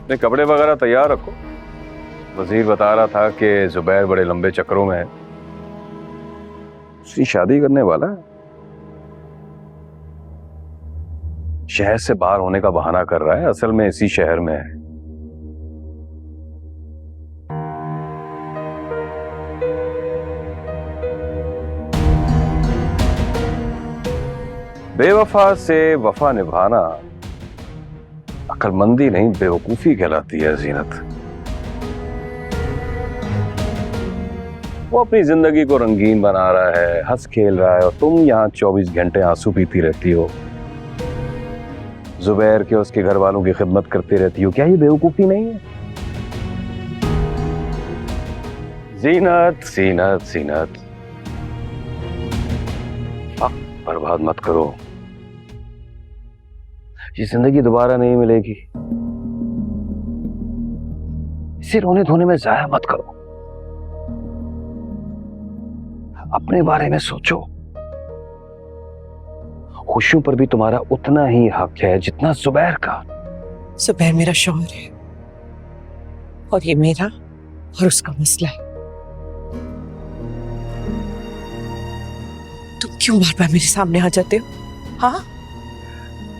अपने कपड़े वगैरह तैयार रखो। वजीर बता रहा था कि जुबैर बड़े लंबे चक्करों में है, उसकी शादी करने वाला है। शहर से बाहर होने का बहाना कर रहा है, असल में इसी शहर में है। बेवफा से वफा निभाना अक्लमंदी नहीं बेवकूफी कहलाती है जीनत। वो अपनी जिंदगी को रंगीन बना रहा है, हंस खेल रहा है, और तुम यहाँ 24 घंटे आंसू पीती रहती हो, जुबैर के उसके घर वालों की खिदमत करती रहती हो। क्या ये बेवकूफी नहीं है? जीनत जीनत जीनत, वक्त बर्बाद मत करो। ये जिंदगी दोबारा नहीं मिलेगी, इसे रोने धोने में जाया मत करो। अपने बारे में सोचो। खुशियों पर भी तुम्हारा उतना ही हक है जितना जुबैर का। जुबैर मेरा शौहर है और ये मेरा और उसका मसला है। तुम क्यों बार बार मेरे सामने आ जाते हो? हाँ,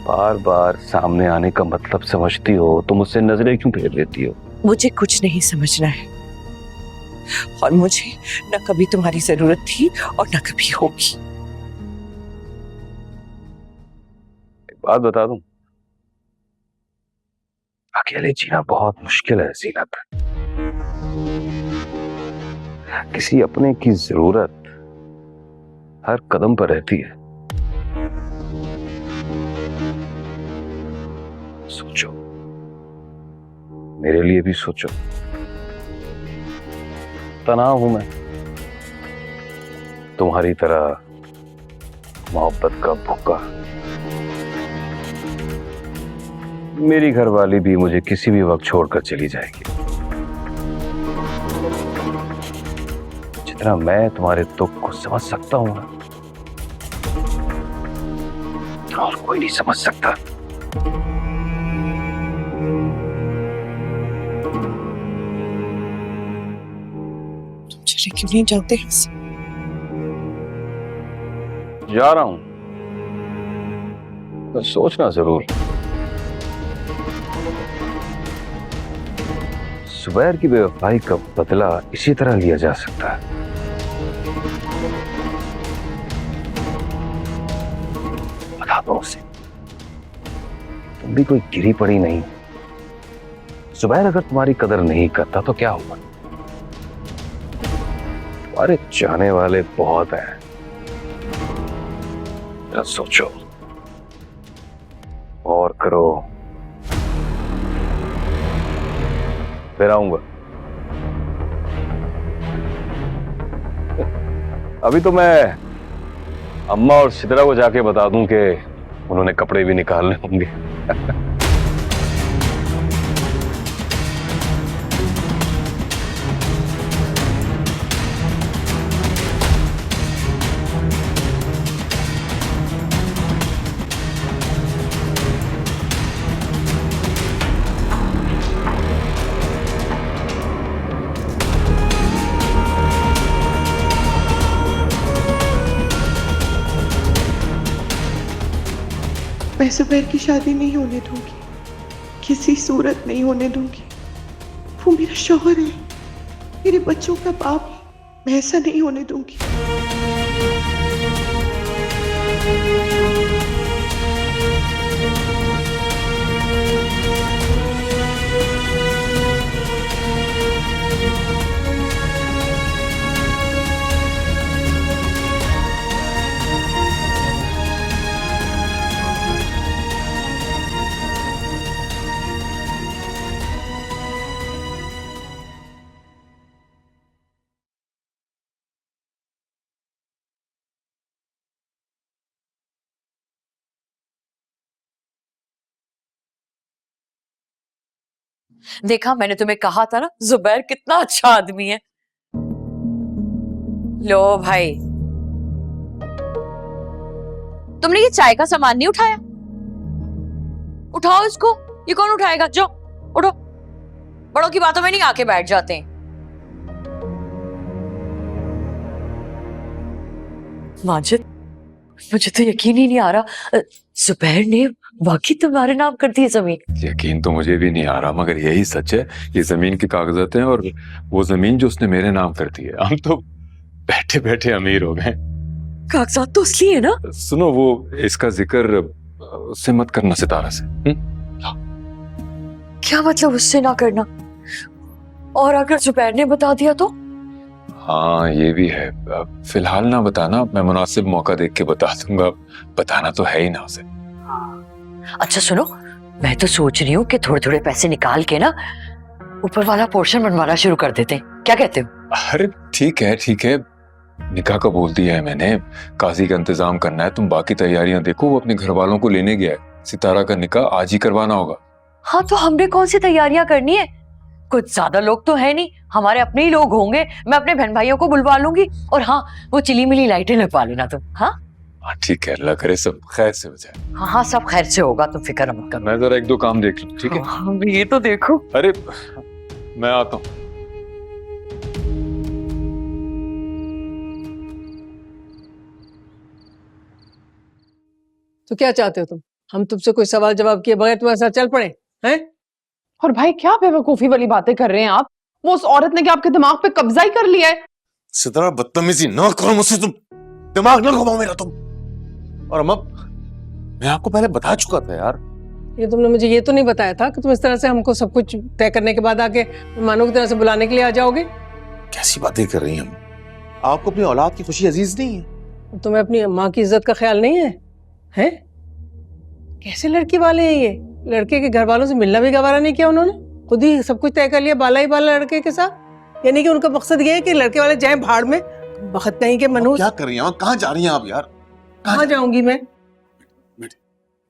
बार बार सामने आने का मतलब समझती हो तो मुझसे नजरें क्यों फेर लेती हो? मुझे कुछ नहीं समझना है और मुझे न कभी तुम्हारी जरूरत थी और न कभी होगी। एक बात बता दूं, अकेले जीना बहुत मुश्किल है जीनत। किसी अपने की जरूरत हर कदम पर रहती है। सोचो, मेरे लिए भी सोचो। तनाव हूं मैं, तुम्हारी तरह मोहब्बत का भूखा। मेरी घरवाली भी मुझे किसी भी वक्त छोड़कर चली जाएगी। जितना मैं तुम्हारे दुख को समझ सकता हूं ना, और कोई नहीं समझ सकता। चले क्यों नहीं जाते हैं? जा रहा हूं, तो सोचना जरूर। जुबैर की बेवफाई का बदला इसी तरह लिया जा सकता है। बता दो उसे, तुम भी कोई गिरी पड़ी नहीं। जुबैर अगर तुम्हारी कदर नहीं करता तो क्या होगा? तुम्हारे चाहने वाले बहुत हैं। जरा सोचो और करो। फिर आऊंगा। अभी तो मैं अम्मा और सितरा को जाके बता दूं कि उन्होंने कपड़े भी निकालने होंगे। मैं जुबैर की शादी नहीं होने दूंगी, किसी सूरत नहीं होने दूंगी। वो मेरा शौहर है, मेरे बच्चों का बाप है। मैं ऐसा नहीं होने दूंगी। देखा, मैंने तुम्हें कहा था ना जुबैर कितना अच्छा आदमी है। लो भाई, तुमने ये चाय का सामान नहीं उठाया? उठाओ इसको। ये कौन उठाएगा? जाओ उठो। बड़ों की बातों में नहीं आके बैठ जाते हैं। माजिद, मुझे तो यकीन ही नहीं आ रहा, जुबैर ने वाकई तुम्हारे नाम कर दी जमीन। यकीन तो मुझे भी नहीं आ रहा, मगर यही सच है। ये जमीन के कागजात हैं और वो जमीन जो उसने मेरे नाम कर दी है। हम तो बैठे बैठे अमीर हो गए। कागजात तो असली है ना? सुनो, वो इसका जिक्र उससे मत करना, सितारा से। क्या मतलब उससे ना करना? और अगर जुबैर ने बता दिया तो? हाँ, ये भी है। फिलहाल ना बताना, मैं मुनासिब मौका देख के बता दूंगा। बताना तो है ही ना उसे। अच्छा सुनो, मैं तो सोच रही हूँ कि थोड़े थोड़े पैसे निकाल के ना ऊपर वाला पोर्शन बनवाना शुरू कर देते हैं। क्या कहते हो? अरे ठीक है ठीक है, निकाह का बोल दिया है मैंने। काजी का इंतजाम करना है, तुम बाकी तैयारियां देखो। वो अपने घर वालों को लेने गया है। सितारा का निकाह आज ही करवाना होगा। हाँ, तो हमने कौन सी तैयारियां करनी है? कुछ ज्यादा लोग तो है नहीं, हमारे अपने ही लोग होंगे। मैं अपने बहन भाइयों को बुलवा लूंगी। और हाँ, वो चिली मिली लाइटें लगवा लेना तुम। हाँ ठीक है, अल्लाह करे सब खैर से हो जाए। हाँ हाँ, सब खैर से होगा, तुम फिक्र मत करो। मैं जरा एक दो काम देख लूं, ठीक है? हाँ, ये तो देखो। अरे मैं आता हूँ। तो क्या चाहते हो तुम? हम तुमसे कोई सवाल जवाब किए बगैर तुम्हारे साथ चल पड़े हैं? और भाई क्या बेवकूफी वाली बातें कर रहे हैं आप? वो उस औरत ने क्या आपके दिमाग पे कब्जा ही कर लिया है? सितारा, बदतमीजी ना करो मुझसे। तुम दिमाग ना घुमाओ मेरा तुम। और अम्मा, मैं आपको पहले बता चुका था यार। ये तुमने मुझे ये तो नहीं बताया था कि तुम इस तरह से हमको सब कुछ तय करने के बाद आके मेहमानों की तरह से बुलाने के लिए आ जाओगे। कैसी बातें कर रही हैं हम? आपको अपनी औलाद की खुशी अजीज नहीं है? तुम्हें अपनी माँ की इज्जत का ख्याल नहीं है? हैं? कैसे लड़की वाले हैं ये? लड़के के घर वालों से मिलना भी गवारा नहीं किया उन्होंने, खुद ही सब कुछ तय कर लिया बाला ही बाला लड़के के साथ। यानी कि उनका मकसद ये है कि लड़के वाले जाएं भाड़ में। बखत कहीं के मनहूस। क्या कर रही हैं? कहाँ जा रही हैं आप यार? कहाँ जाऊंगी मैं?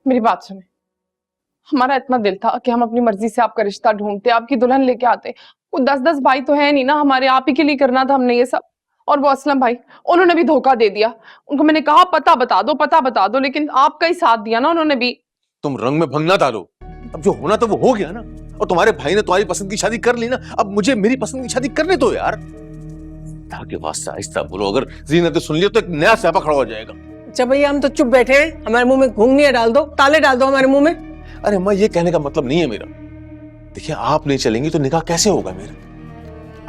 मेरी बात सुने, हमारा इतना दिल था कि हम अपनी मर्जी से आपका रिश्ता ढूंढते, आपकी दुल्हन लेके आते। वो 10-10 भाई तो है नहीं ना हमारे, आप ही के लिए करना था हमने ये सब। और वो असलम भाई, उन्होंने भी धोखा दे दिया। उनको मैंने कहा पता बता दो, पता बता दो, लेकिन आपका ही साथ दिया ना उन्होंने भी। तुम रंग में भंग ना डालो। अब जो होना था वो हो गया ना। और तुम्हारे भाई ने तुम्हारी पसंद की शादी कर ली ना, अब मुझे मेरी पसंद की शादी करने दो यार। ताकि वास्ता आहिस्ता बोलो, अगर जीनत सुन लिया तो एक नया स्यापा खड़ा हो जाएगा। अच्छा भैया, हम तो चुप बैठे हैं, हमारे मुंह में घुंघनियां डाल दो, ताले डाल दो हमारे मुंह में। अरे अम्मा, ये कहने का मतलब नहीं है मेरा। देखिए, आप नहीं चलेंगी तो निकाह कैसे होगा मेरा?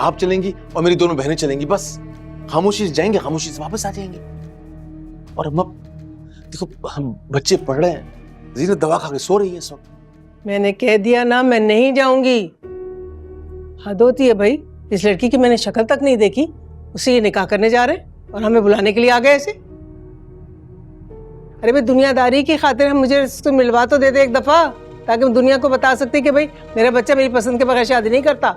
आप चलेंगी और मेरी दोनों बहनें चलेंगी, बस खामोशी से जाएंगे, खामोशी से वापस आ जाएंगे। और अम्मा देखो, हम बच्चे पढ़ रहे हैं, जीनत दवा खा के सो रही है इस वक्त। मैंने कह दिया ना, मैं नहीं जाऊंगी। हद होती है भाई, इस लड़की की मैंने शक्ल तक नहीं देखी, उसे ये निकाह करने जा रहे हैं और हमें बुलाने के लिए आ गए ऐसे। अरे भाई, दुनियादारी की खातिर हम मुझे इससे मिलवा तो दे दे एक दफा, ताकि हम दुनिया को बता सकते कि भाई मेरा बच्चा मेरी पसंद के बगैर शादी नहीं करता।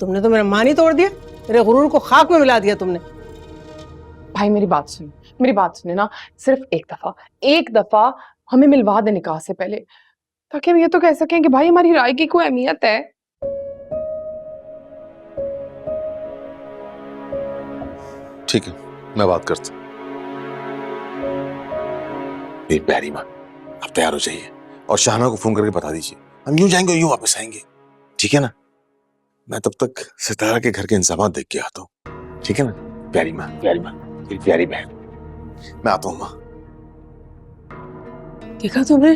तुमने तो मेरा मान ही तोड़ दिया, मेरे गुरूर को खाक में मिला दिया तुमने। भाई मेरी बात सुने, मेरी बात सुने ना, सिर्फ एक दफा हमें मिलवा दे निकाह से पहले, ताकि हम ये तो कह सकें कि भाई हमारी राय की कोई अहमियत है। ठीक है, मैं बात करता हूं। मेरी प्यारी माँ, आप तैयार हो जाइए और शाहना को फोन करके बता दीजिए हम यूं जाएंगे यूं वापस आएंगे, ठीक है ना? मैं तब तक सितारा के घर के इंतजाम देख के आता हूँ, ठीक है ना? प्यारी माँ, मेरी प्यारी बहन, मैं आता हूँ माँ। देखा तुमने,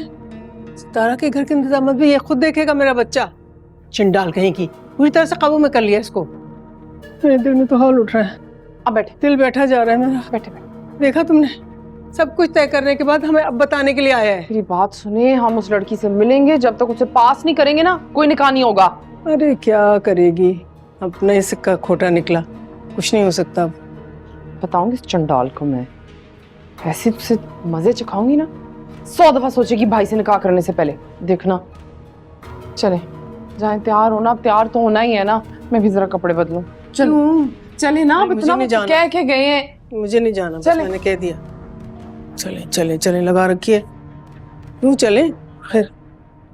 सितारा के घर के इंतजाम भी ये खुद देखेगा मेरा बच्चा। चिंडाल कहीं की, पूरी तरह से काबू में कर लिया इसको। मेरे दिल में तो हौल उठ रहा है। अब बैठे, दिल बैठा जा रहा है मेरा। बैठे। देखा तुमने, सब कुछ तय करने के बाद हमें अब बताने के लिए आया है। मेरी बात सुने, हम उस लड़की से मिलेंगे, जब तक उसे पास नहीं करेंगे ना कोई निकाह नहीं होगा। अरे क्या करेगी, अपना ही सिक्का खोटा निकला, कुछ नहीं हो सकता। बताऊंगी इस चंडाल को मैं, ऐसे तुझसे मजे चखाऊंगी ना, 100 दफा सोचेगी भाई से निकाह करने से पहले, देखना। चले जाए, तैयार होना, अब तैयार तो होना ही है ना। मैं भी जरा कपड़े बदलूं। चलो चले ना, अब इतना कह के गए हैं। मुझे नहीं जाना, बस चले। मैंने कह दिया। चले चले चले, लगा रखिए, यूं चले। खैर